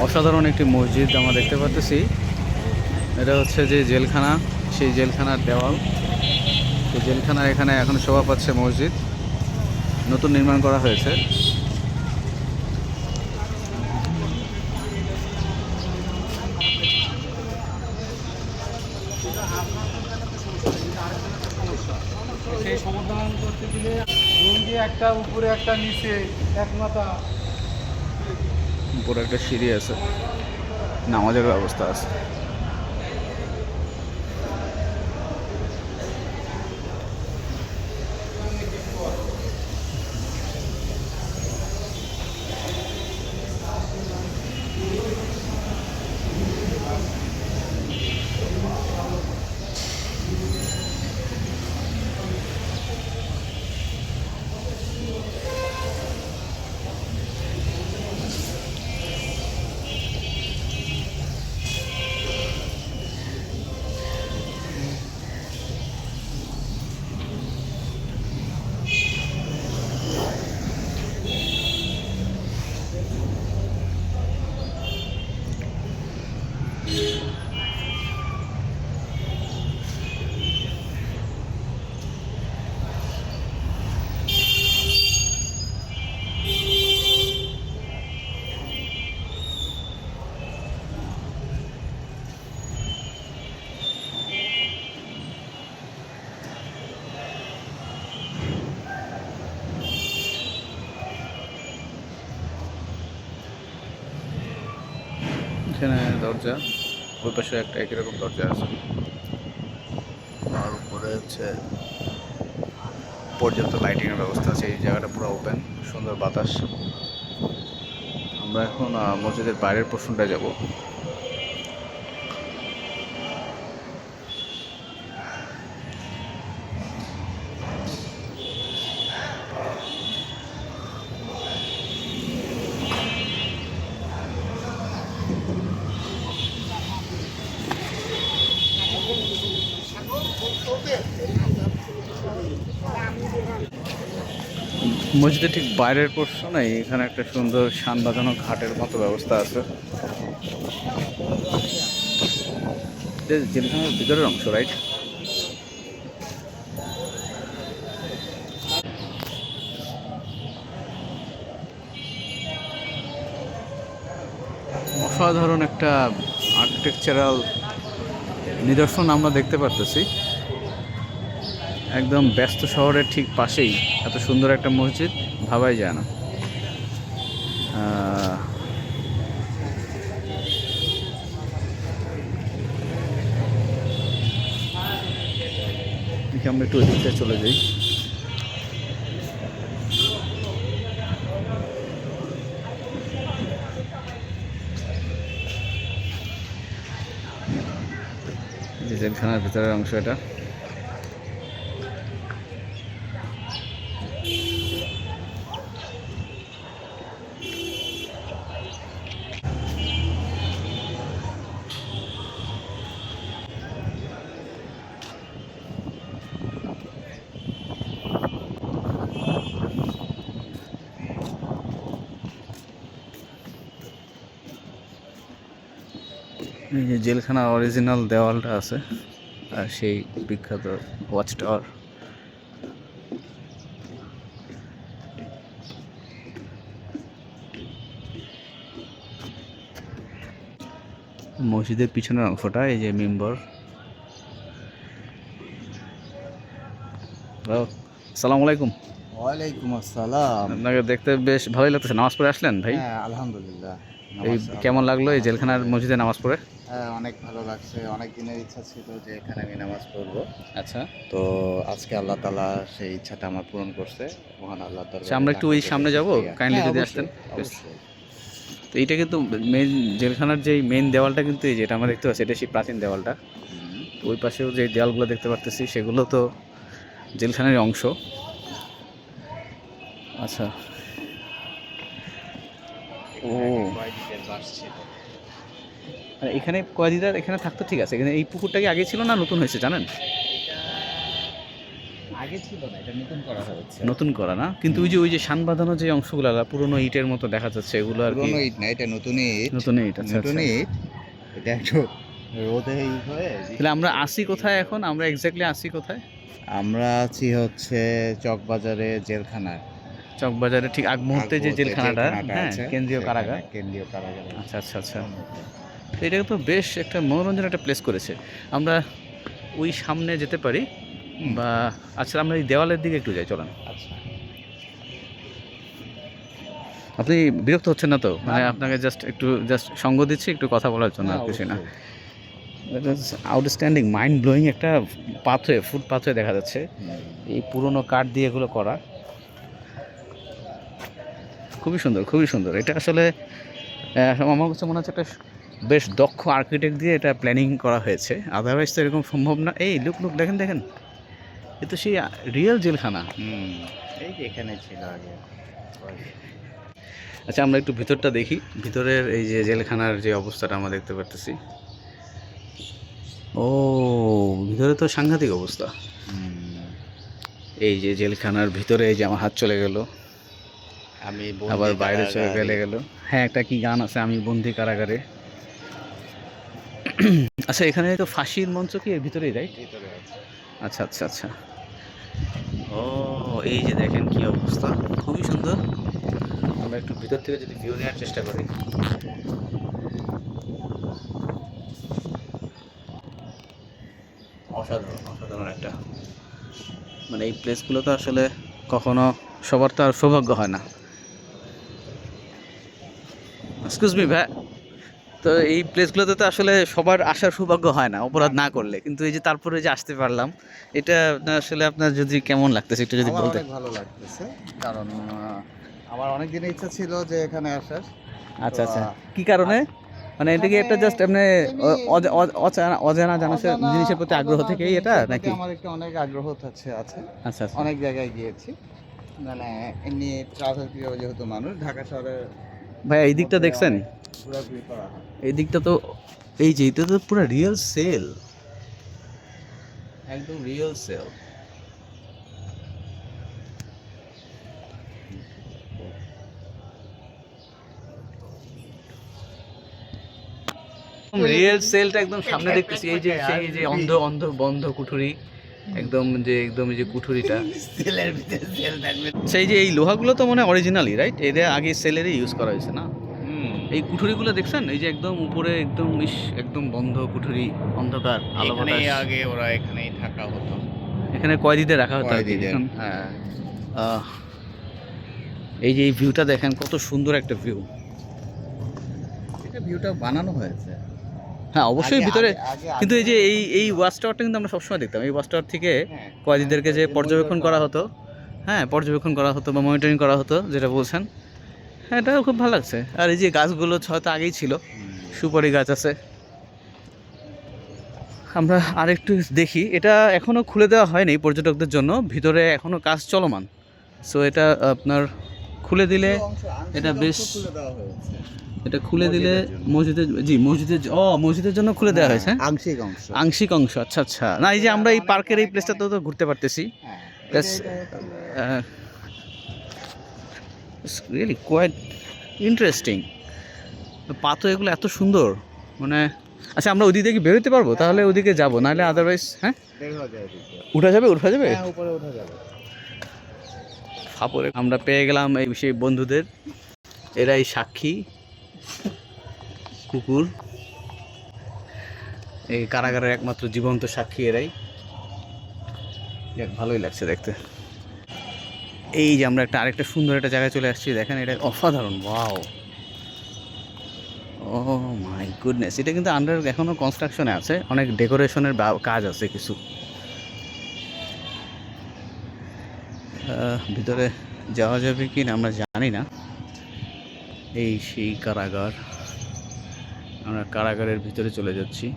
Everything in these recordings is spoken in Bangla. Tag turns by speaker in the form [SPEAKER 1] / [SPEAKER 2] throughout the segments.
[SPEAKER 1] অসাধারণ একটি মসজিদ আমরা দেখতে পাচ্ছি। এটা হচ্ছে যে জেলখানা, সেই জেলখানার দেওয়াল। সেই জেলখানার এখানে এখন শোভা পাচ্ছে মসজিদ, নতুন নির্মাণ করা হয়েছে।
[SPEAKER 2] সেই সমাধান করতে দিলে লুঙ্গি একটা উপরে একটা নিচে এক মাথা।
[SPEAKER 1] উপরে একটা সিঁড়ি আছে, নামাজের ব্যবস্থা আছে। এখানে দরজা, ওই পাশে একটা একই রকম দরজা আছে। আর উপরে হচ্ছে পর্যাপ্ত লাইটিংয়ের ব্যবস্থা আছে। এই জায়গাটা পুরো ওপেন, সুন্দর বাতাস। আমরা এখন মসজিদের বাইরের পোর্শনটায় যাব। মসজিদের ঠিক বাইরের পোর্শনে এখানে একটা সুন্দর শান বাঁধানো ঘাটের মতো ব্যবস্থা আছে। জেলখানার ভিতরের অংশ, রাইট? অসাধারণ একটা আর্কিটেকচারাল নিদর্শন আমরা দেখতে পারতেছি। একদম ব্যস্ত শহরের ঠিক পাশেই এত সুন্দর একটা মসজিদ, ভাবাই যায় না। দেখি আমরা একটু ওদিকটা চলে যাই। জেলখানার ভিতরের অংশ এটা। এই যে জেলখানার অরিজিনাল দেওয়ালটা আছে, আর সেই বিখ্যাত ওয়াচ টাওয়ার। মসজিদের পিছনের অংশটা, এই যে মিম্বর। আসসালামু আলাইকুম।
[SPEAKER 2] ওয়ালাইকুম আসসালাম।
[SPEAKER 1] আপনাকে দেখতে বেশ ভালোই লাগতেছে। নামাজ পড়ে আসলেন ভাই?
[SPEAKER 2] হ্যাঁ, আলহামদুলিল্লাহ।
[SPEAKER 1] এই কেমন লাগলো এই জেলখানার মসজিদে নামাজ পড়ে?
[SPEAKER 2] হ্যাঁ, অনেক ভালো লাগছে। অনেক দিনের ইচ্ছা ছিল যে এখানে আমি নামাজ পড়বো।
[SPEAKER 1] আচ্ছা
[SPEAKER 2] তো আজকে আল্লাহ তাআলা সেই ইচ্ছাটা আমার পূরণ করছে। মহান আল্লাহর
[SPEAKER 1] আচ্ছা,
[SPEAKER 2] দরবারে
[SPEAKER 1] আমরা একটু ওই সামনে যাব, কাইন্ডলি যদি আসতেন।
[SPEAKER 2] অবশ্যই।
[SPEAKER 1] তো এইটা কিন্তু মেন জেলখানার যেই মেন দেওয়ালটা, কিন্তু এই যেটা আমরা দেখতে পাচ্ছি এটা সেই প্রাচীন দেওয়ালটা। তো ওই পাশেও যে দেওয়ালগুলো দেখতে পারতেছি সেগুলো তো জেলখানার অংশ। আচ্ছা, ও আর এখানে কয়েদিরা এখানে থাকতো, ঠিক আছে। এখানে এই পুকুরটা কি আগে ছিল না নতুন হয়েছে জানেন?
[SPEAKER 2] আগে ছিল না, এটা নতুন করা হয়েছে।
[SPEAKER 1] নতুন করা না, কিন্তু ওই যে শান বাঁধানো যে অংশগুলো পুরনো ইটের মতো দেখা যাচ্ছে, এগুলো আর কি
[SPEAKER 2] পুরনো ইট না, এটা নতুন ইট।
[SPEAKER 1] নতুন ইট। আচ্ছা
[SPEAKER 2] নতুন
[SPEAKER 1] আচ্ছা।
[SPEAKER 2] ইট, এটা একটু রোদে হয়ে।
[SPEAKER 1] তাহলে আমরা আসি কোথায় এখন? আমরা এক্স্যাক্টলি আসি কোথায়?
[SPEAKER 2] আমরা আছি হচ্ছে চকবাজারে জেলখানায়।
[SPEAKER 1] চকবাজারে ঠিক আগ মুহূর্তে যে জেলখানাটা, হ্যাঁ, কেন্দ্রীয় কারাগার।
[SPEAKER 2] কেন্দ্রীয় কারাগার।
[SPEAKER 1] আচ্ছা আচ্ছা আচ্ছা। তো এটা তো বেশ একটা মনোরঞ্জন একটা প্লেস করেছে। আমরা ওই সামনে যেতে পারি, বা আচ্ছা আমরা এই দেওয়ালের দিকে একটু যাই, চলেন।
[SPEAKER 2] আচ্ছা,
[SPEAKER 1] আপনি বিরক্ত হচ্ছেন না তো? মানে আপনাকে জাস্ট সঙ্গ দিচ্ছি একটু কথা বলার জন্য, আর কিছু না। আউটস্ট্যান্ডিং, মাইন্ড ব্লোয়িং একটা পাথওয়ে, ফুড পাথওয়ে দেখা যাচ্ছে, এই পুরনো কাঠ দিয়ে এগুলো করা। খুবই সুন্দর, খুবই সুন্দর। এটা আসলে আমার কাছে মনে হচ্ছে একটা বেশ দক্ষ আর্কিটেক্ট দিয়ে এটা প্ল্যানিং করা হয়েছে, আদারওয়াইজ তো এরকম সম্ভব না। এই লুক দেখেন দেখেন, এ তো সেই রিয়েল জেলখানা।
[SPEAKER 2] এই যে এখানে ছিল আগে।
[SPEAKER 1] আচ্ছা আমরা একটু ভিতরটা দেখি, ভিতরের এই যে জেলখানার যে অবস্থাটা আমরা দেখতে পারতেছি। ও, ভিতরে তো সাংঘাতিক অবস্থা। এই যে জেলখানার ভিতরে, এই যে আমার হাত চলে গেল,
[SPEAKER 2] আমি
[SPEAKER 1] আবার বাইরে চলে গেল। হ্যাঁ, একটা কি গান আছে, আমি বন্দি কারাগারে। আচ্ছা, এখানে তো ফাঁসির মঞ্চ কি এর ভিতরেই, রাইট? আচ্ছা আচ্ছা আচ্ছা। ও, এই যে দেখেন কি অবস্থা, খুবই সুন্দর। আমরা একটু ভিতর থেকে যদি ভিউ নেওয়ার চেষ্টা করি। অসাধারণ, অসাধারণ একটা, মানে এই প্লেসগুলো তো আসলে কখনো সবার তো আর সৌভাগ্য হয় না। এক্সকিউজ মি ভাই, তো এই প্লেসগুলোতে তো আসলে সবার আসার সৌভাগ্য হয় না অপরাধ না করলে, কিন্তু এই যে তারপরে যে আসতে পারলাম, এটা আসলে আপনার যদি কেমন লাগতেছে একটু যদি বলতে।
[SPEAKER 2] অনেক ভালো লাগতেছে, কারণ আমার অনেক দিনের ইচ্ছা ছিল যে এখানে আসার।
[SPEAKER 1] আচ্ছা আচ্ছা, কি কারণে? মানে এটা কি একটা জাস্ট এমনি অজানা জিনিসের প্রতি আগ্রহ থেকেই এটা, নাকি?
[SPEAKER 2] আমার একটা অনেক আগ্রহ আছে।
[SPEAKER 1] আচ্ছা আচ্ছা।
[SPEAKER 2] অনেক জায়গায় গিয়েছি, মানে এমনি ট্রাভেল প্রিয় যেহেতু মানুষ, ঢাকা শহরে।
[SPEAKER 1] ভাই এই দিকটা দেখছেন?
[SPEAKER 2] ঘোরাঘুরি করা হয়।
[SPEAKER 1] এই দিকটা তো, এই যে এটা তো পুরো রিয়েল সেল, একদম রিয়েল সেল। রিয়েল সেলটা একদম সামনে দেখতেছি। এই যে সেই যে অন্ধ অন্ধ বন্ধ কুঠুরি, একদম এই যে কুঠুরিটা,
[SPEAKER 2] সেলের ভিতরে সেল থাকবে।
[SPEAKER 1] সেই যে এই লোহাগুলো তো মানে অরিজিনালি, রাইট? এটা আগে সেলেরই ইউজ করা হয়েছে না? এই কুঠুরিগুলো দেখছেন, এই যে একদম উপরে একদম বন্ধ কুঠুরি, অন্ধকার, আলো বাতাস।
[SPEAKER 2] আগে ওরা এখানেই থাকা হতো,
[SPEAKER 1] এখানে কয়েদিদের রাখা হতো আর কি।
[SPEAKER 2] হ্যাঁ।
[SPEAKER 1] এই যে এই ভিউটা দেখেন, কত সুন্দর একটা ভিউ।
[SPEAKER 2] এটা ভিউটা বানানো হয়েছে।
[SPEAKER 1] হ্যাঁ অবশ্যই ভিতরে,
[SPEAKER 2] আগে
[SPEAKER 1] কিন্তু এই যে এই ওয়াচ টাওয়ারটা কিন্তু আমরা সবসময় দেখতাম। এই ওয়াচ টাওয়ার থেকে কয়েদিদেরকে যে পর্যবেক্ষণ করা হতো, হ্যাঁ পর্যবেক্ষণ করা হতো বা মনিটরিং করা হতো, যেটা বলছেন, হ্যাঁ এটাও খুব ভালো লাগছে। আর এই যে গাছগুলো হয়তো আগেই ছিল, সুপারি গাছ আছে। আমরা আরেকটু দেখি, এটা এখনও খুলে দেওয়া হয়নি পর্যটকদের জন্য, ভিতরে এখনও কাজ চলমান। সো এটা আপনার খুলে দিলে, এটা বেশ, এটা খুলে দিলে মসজিদের জন্য খুলে দেওয়া হয়েছে। আংশিক অংশ, আচ্ছা আচ্ছা। না, এই যে আমরা এই পার্কের এই প্লেসটাতে তো ঘুরতে পারতেছি। Really quite interesting. পাথর এগুলো এত সুন্দর, মানে আচ্ছা আমরা ওদিকে কি বেরোতে পারবো? তাহলে ওদিকে যাবো, নাহলে আদারওয়াইজ। হ্যাঁ, উঠা যাবে। ফাপরে আমরা পেয়ে গেলাম এই সেই বন্ধুদের, এরাই সাক্ষী, কুকুর, এই কারাগারের একমাত্র জীবন্ত সাক্ষী এরাই। ভালোই লাগছে দেখতে। এই যে আমরা আরেকটা সুন্দর একটা জায়গায় চলে আসছি, দেখেন এটা অসাধারণ। ওয়াও, ও মাই গুডনেস, এটা কিন্তু আন্ডার এখনও কনস্ট্রাকশনে আছে, অনেক ডেকোরেশনের কাজ আছে কিছু। ভিতরে যাওয়া যাবে কি না আমরা জানি না। এই সেই কারাগার, আমরা কারাগারের ভিতরে চলে যাচ্ছি।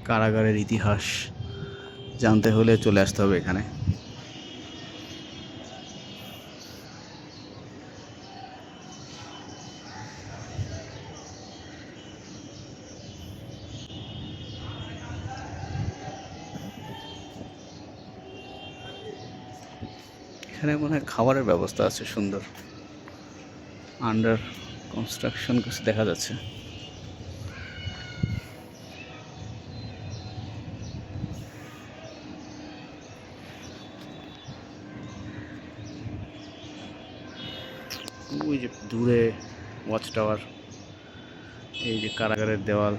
[SPEAKER 1] কারাগারের ইতিহাস জানতে হলে চলে আসতে হবে এখানে। এখানে মনে হয় খাবারের ব্যবস্থা আছে সুন্দর, আন্ডার কনস্ট্রাকশন কিছু দেখা যাচ্ছে। ওই যে দূরে ওয়াচ টাওয়ার, এই যে কারাগারের দেওয়াল।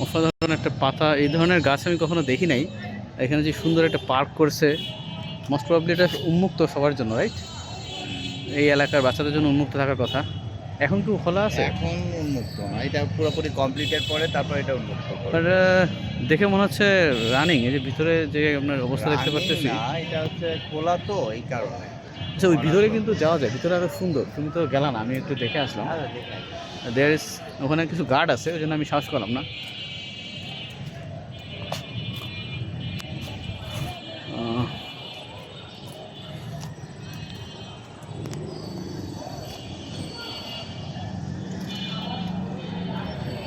[SPEAKER 1] অসাধারণ একটা পাতা, এই ধরনের গাছ আমি কখনো দেখি নাই। এখানে যে সুন্দর একটা পার্ক করছে, মোস্ট প্রবাবলি এটা উন্মুক্ত সবার জন্য, রাইট? এই এলাকার বাচ্চাদের জন্য উন্মুক্ত থাকার কথা। এখন কি খোলা আছে?
[SPEAKER 3] এখন উন্মুক্ত না, এটা পুরোপুরি কমপ্লিটের পরে তারপর এটা উন্মুক্ত করবে।
[SPEAKER 1] বাট দেখে মনে হচ্ছে রানিং। এই যে ভিতরে যে আপনার অবস্থা দেখতে পাচ্ছি,
[SPEAKER 3] না, এটা হচ্ছে খোলা তো এই কারণে।
[SPEAKER 1] আচ্ছা ওই ভিতরে কিন্তু যাওয়া যায়, ভিতরে আরো সুন্দর। তুমি তো গেলা না, আমি একটু দেখে আসলাম। দেয়ার ইজ, ওখানে কিছু গার্ড আছে, ওই জন্য আমি সাহস করলাম না।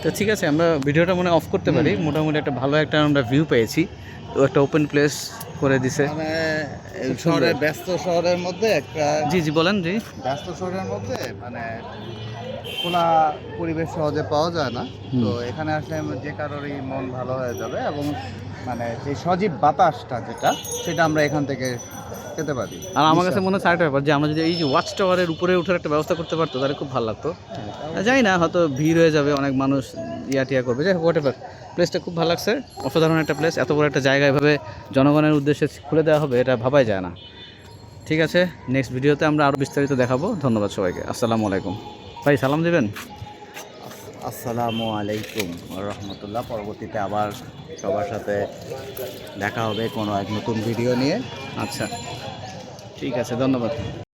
[SPEAKER 1] তো ঠিক আছে, আমরা ভিডিওটা মনে অফ করতে পারি। মোটামুটি একটা ভালো একটা আমরা ভিউ পেয়েছি। তো একটা ওপেন প্লেস করে দিছে।
[SPEAKER 3] মানে
[SPEAKER 1] খুব সুন্দর।
[SPEAKER 3] শহরের ব্যস্ত শহরের মধ্যে একটা
[SPEAKER 1] জি জি বলেন। জি,
[SPEAKER 3] ব্যস্ত শহরের মধ্যে মানে খোলা পরিবেশ সহজে পাওয়া যায় না। তো এখানে আসলে যে কারোরই মন ভালো হয়ে যাবে, এবং মানে যে সজীব বাতাসটা যেটা, সেটা আমরা এখান থেকে পেতে পারি।
[SPEAKER 1] আর আমার কাছে মনে হচ্ছে আরেকটা ব্যাপার, যে আমরা যদি এই যে ওয়াচ টাওয়ারের উপরে ওঠার একটা ব্যবস্থা করতে পারতো তাহলে খুব ভালো লাগতো। জানি না, হয়তো ভিড় হয়ে যাবে, অনেক মানুষ টিয়া করবে, যাই হোক হোয়াট এভার। প্লেসটা খুব ভালো লাগছে, অসাধারণ একটা প্লেস। এত বড় একটা জায়গা এভাবে জনগণের উদ্দেশ্যে খুলে দেওয়া হবে, এটা ভাবাই যায় না। ঠিক আছে, নেক্সট ভিডিওতে আমরা আরও বিস্তারিত দেখাবো। ধন্যবাদ সবাইকে। আসসালামু আলাইকুম। ভাই সালাম দিবেন।
[SPEAKER 3] আসসালামু আলাইকুম রহমতুল্লাহ। পরবর্তীতে আবার সবার সাথে দেখা হবে কোনো এক নতুন ভিডিও নিয়ে।
[SPEAKER 1] আচ্ছা ঠিক আছে, ধন্যবাদ।